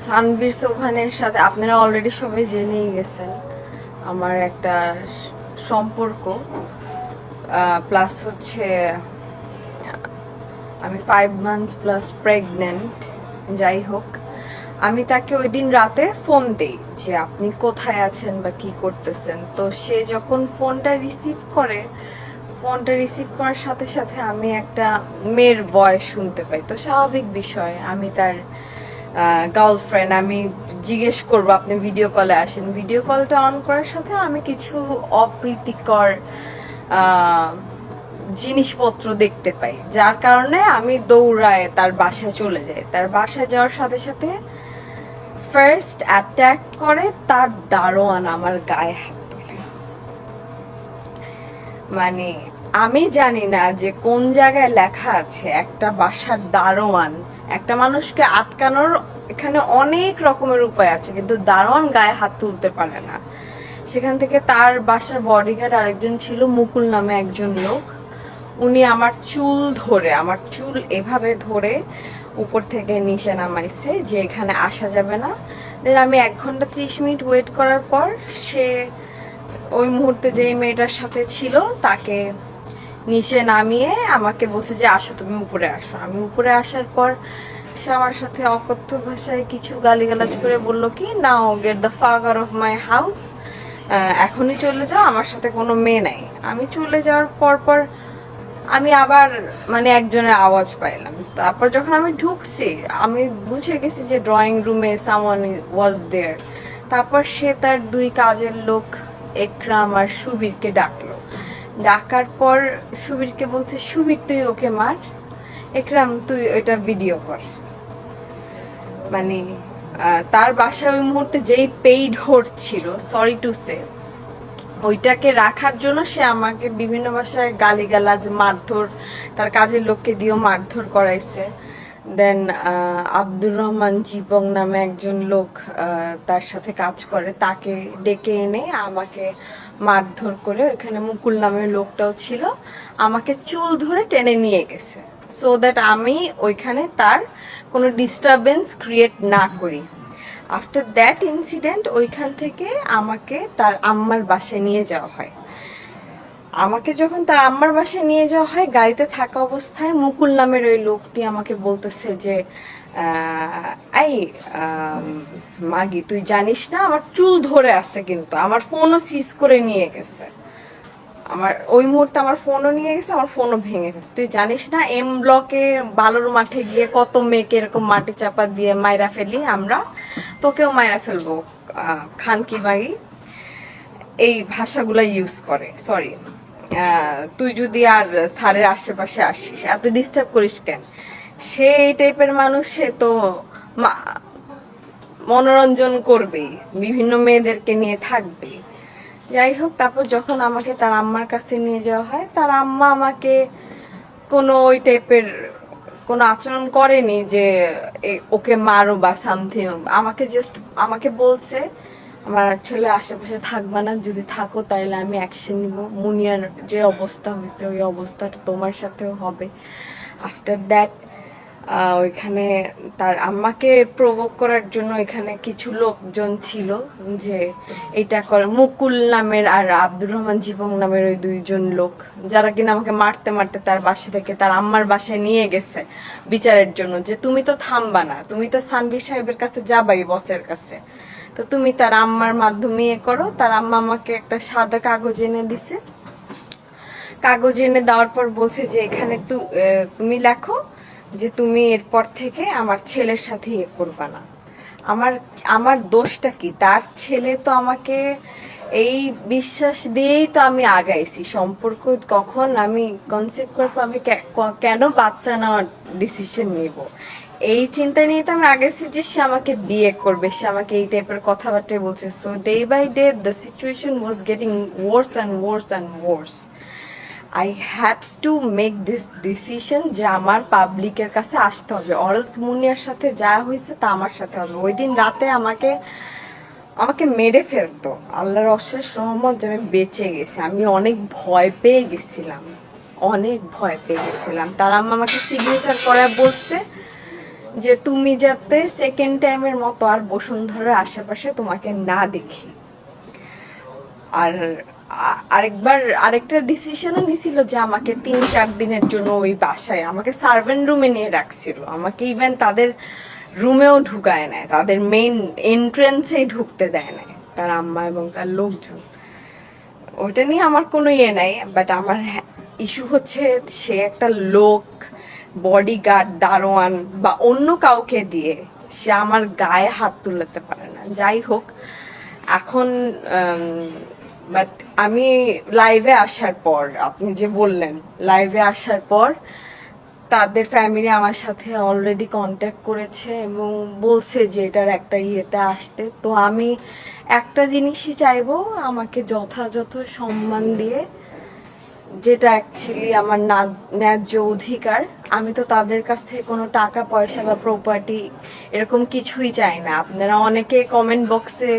সানবীর সোহানের সাথে আপনারা অলরেডি সবাই জেনেই গেছেন আমার একটা সম্পর্ক, প্লাস হচ্ছে আমি 5 মান্থস প্লাস প্রেগনেন্ট। যাই হোক, আমি তাকে ওই দিন রাতে ফোন দেই যে আপনি কোথায় আছেন বা কি করতেছেন। তো সে যখন ফোনটা রিসিভ করার সাথে সাথে আমি একটা মেয়ের ভয়েস শুনতে পাই। তো স্বাভাবিক বিষয়, আমি তার গার্লফ্রেন্ড, আমি জিজ্ঞেস করবো আপনি ভিডিও কলে আসেন। ভিডিও কলটা অন করার সাথে আমি কিছু অপ্রীতিকর জিনিসপত্র দেখতে পাই, যার কারণে আমি দৌড়ায় তার বাসায় চলে যাই। তার বাসায় যাওয়ার সাথে সাথে ফার্স্ট অ্যাটাক করে তার দারোয়ান আমার গায়ে হাত তুলে। মানে আমি জানি না যে কোন জায়গায় লেখা আছে একটা বাসার দারোয়ান, একটা মানুষকে আটকানোর এখানে অনেক রকমের উপায় আছে, কিন্তু দারোয়ান গায়ে হাত তুলতে পারে না। সেখান থেকে তার বাসার বডিগার্ড আরেকজন ছিল, মুকুল নামে একজন লোক। উনি আমার চুল এভাবে ধরে উপর থেকে নিচে নামাইছে যে এখানে আসা যাবে না। দেন আমি 1 ঘন্টা 30 মিনিট ওয়েট করার পর সে ওই মুহূর্তে যে মেয়েটার সাথে ছিল তাকে নিচে নামিয়ে আমাকে বলছে যে আসো, তুমি উপরে আসো। আমি উপরে আসার পর সে আমার সাথে অকথ্য ভাষায় কিছু গালিগালাজ করে বলল কি, নাও get the fuck out of my house, এখনই চলে যাও, আমার সাথে কোনো মেয়ে নাই। আমি চলে যাওয়ার পর আমি আবার মানে একজনের আওয়াজ পাইলাম। তারপর যখন আমি ঢুকছি আমি বুঝে গেছি যে ড্রয়িং রুমে সামওয়ান ওয়াজ দেয়ার। তারপর সে তার 2 কাজের লোক একরাম আর সুবীরকে ডাকলো। ডাকার পর সুবীরকে বলছে, সুবীর তুই ওকে মার, একরাম তুই ওইটা ভিডিও কর। মানে তার বাসায় ওই মুহূর্তে যেই পেইড হোড ছিল, সরি টু সে, ওইটাকে রাখার জন্য সে আমাকে বিভিন্ন ভাষায় গালিগালাজ, মারধর, তার কাজের লোককে দিয়েও মারধর করাইছে। দেন আব্দুর রহমান জীবন নামে একজন লোক তার সাথে কাজ করে, তাকে ডেকে এনে আমাকে মারধর করে, ওইখানে মুকুল নামের লোকটাও ছিল, আমাকে চুল ধরে টেনে নিয়ে গেছে সো দ্যাট আমি ওইখানে তার কোনো ডিস্টারবেন্স ক্রিয়েট না করি। আফটার দ্যাট ইনসিডেন্ট ওইখান থেকে আমাকে তার আম্মার বাসায় নিয়ে যাওয়া হয়। আমাকে যখন তার আম্মার বাসায় নিয়ে যাওয়া হয়, গাড়িতে থাকা অবস্থায় মুকুল নামের ওই লোকটি আমাকে বলতেছে যে এই মাগি তুই জানিস না আমার চুল ধরে আছে, কিন্তু আমার ফোনও সিজ করে নিয়ে গেছে, আমার ওই মুহূর্তে আমার ফোনও নিয়ে গেছে, আমার ফোনও ভেঙে গেছে। তুই জানিস না এম ব্লকে বালুর মাঠে গিয়ে কত মেয়েকে এরকম মাটি চাপা দিয়ে মাইরা ফেলি আমরা, তোকেও মাইরা ফেলবো খান কি মাগি, এই ভাষাগুলা ইউজ করে। সরি, তুই যদি আর স্যারের আশেপাশে আসিস এত ডিস্টার্ব করিস কেন। সে এই টাইপের মানুষ, সে তো মনোরঞ্জন করবেই, বিভিন্ন মেয়েদেরকে নিয়ে থাকবে। যাই হোক, তারপর যখন আমাকে তার আম্মার কাছে নিয়ে যাওয়া হয়, তার আম্মা আমাকে কোনো ওই টাইপের কোনো আচরণ করেনি যে ওকে মারো বা সামথিং। আমাকে বলছে আমার ছেলে আশেপাশে থাকবা না, যদি থাকো তাহলে আমি অ্যাকশন নিব, মুনিয়ার যে অবস্থা হয়েছে ওই অবস্থাটা তোমার সাথেও হবে। আফটার দ্যাট ওইখানে তার আম্মাকে প্রভোক করার জন্য এখানে কিছু লোকজন ছিল যে এটা করে, মুকুল নামের আর আব্দুর রহমান জীবন নামের ওই 2জন লোক, যারা কিনা আমাকে মারতে মারতে তার বাসা থেকে তার আম্মার বাসায় নিয়ে গেছে বিচারের জন্য, যে তুমি তো থামবা না, তুমি তো সানভীর সাহেবের কাছে যাবাই, বসের কাছে, তো তুমি তার আম্মার মাধ্যমে করো। তার আম্মা আমাকে একটা সাদা কাগজ এনে দিছে। কাগজ এনে দেওয়ার পর বলছে যে এখানে তুমি লেখো যে তুমি এরপর থেকে আমার ছেলের সাথে করবা না। আমার আমার দোষটা কি? তার ছেলে তো আমাকে এই বিশ্বাস দিয়েই তো আমি আগাইছি সম্পর্ক। কখন আমি কনসিভ করবো, আমি কেন বাচ্চা নেওয়ার ডিসিশন নিব, এই চিন্তা নিয়ে তো আমি আগাইছি যে সে আমাকে বিয়ে করবে, সে আমাকে এই টাইপের কথাবার্তা বলছে। So day by day the situation was getting worse and worse and worse. I had to make this decision যে আমার পাবলিকের কাছে আসতে হবে, অরলস মুনিয়ার সাথে যা হয়েছে তা আমার সাথে হবে। ওই দিন রাতে আমাকে মেরে ফেলতো। আল্লাহর অশেষ রহমত যে আমি বেঁচে গেছি। আমি অনেক ভয় পেয়ে গেছিলাম, অনেক ভয় পেয়ে গেছিলাম। তার আম্মা আমাকে সিগনেচার করা বলছে যে তুমি যাতে সেকেন্ড টাইমের মতো আর বসুন্ধরার আশেপাশে তোমাকে না দেখি। আর আরেকটা ডিসিশনও নিছিল যে আমাকে 3-4 দিনের জন্য ওই বাসায় আমাকে সার্ভেন্ট রুমে নিয়ে রাখছিল, আমাকে ইভেন তাদের রুমেও ঢুকায় নেয়, তাদের মেইন এন্ট্রেন্সেই ঢুকতে দেয় না তার আম্মা এবং তার লোকজন। ওইটা নিয়ে আমার কোনো ইয়ে নাই, বাট আমার ইস্যু হচ্ছে সে একটা লোক, বডিগার্ড, দারোয়ান বা অন্য কাউকে দিয়ে সে আমার গায়ে হাত তুলতে পারে না। যাই হোক, এখন বাট আমি লাইভে আসার পর, আপনি যে বললেন লাইভে আসার পর তাদের ফ্যামিলি আমার সাথে অলরেডি কন্ট্যাক্ট করেছে এবং বলছে যে এটার একটা ইয়েতে আসতে। তো আমি একটা জিনিসই চাইবো, আমাকে যথাযথ সম্মান দিয়ে, যেটা অ্যাকচুয়ালি আমার ন্যায্য অধিকার। আমি তো তাদের কাছ থেকে কোনো টাকা পয়সা বা প্রপার্টি এরকম কিছুই চাই না। আপনারা অনেকে কমেন্ট বক্সে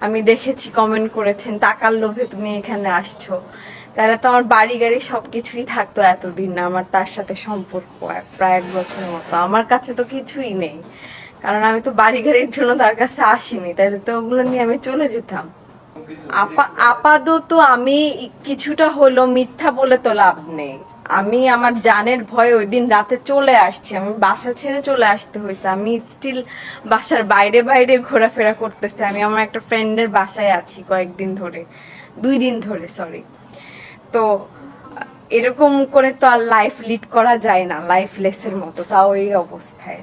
আমি দেখেছি কমেন্ট করেছেন, টাকার লোভে তুমি এখানে আসছো। তাহলে তো আমার বাড়ি গাড়ি সবকিছুই থাকতো এতদিন, আমার তার সাথে সম্পর্ক প্রায় 1 বছরের মতো। আমার কাছে তো কিছুই নেই, কারণ আমি তো বাড়ি গাড়ির জন্য তার কাছে আসিনি, তাহলে তো ওগুলো নিয়ে আমি চলে যেতাম। আপাতত আমি কিছুটা হলো মিথ্যা বলে তো লাভ নেই। আমি আমার জানের ভয়ে ওই দিন রাতে চলে আসছি, আমি বাসা ছেড়ে চলে আসতে হয়েছে। আমি স্টিল বাসার বাইরে বাইরে ঘোরাফেরা করতেছি। আমি আমার একটা ফ্রেন্ডের বাসায় আছি কয়েকদিন ধরে, 2 দিন ধরে, সরি। তো এরকম করে তো আর লাইফ লিড করা যায় না, লাইফ লেসের মতো, তাও এই অবস্থায়।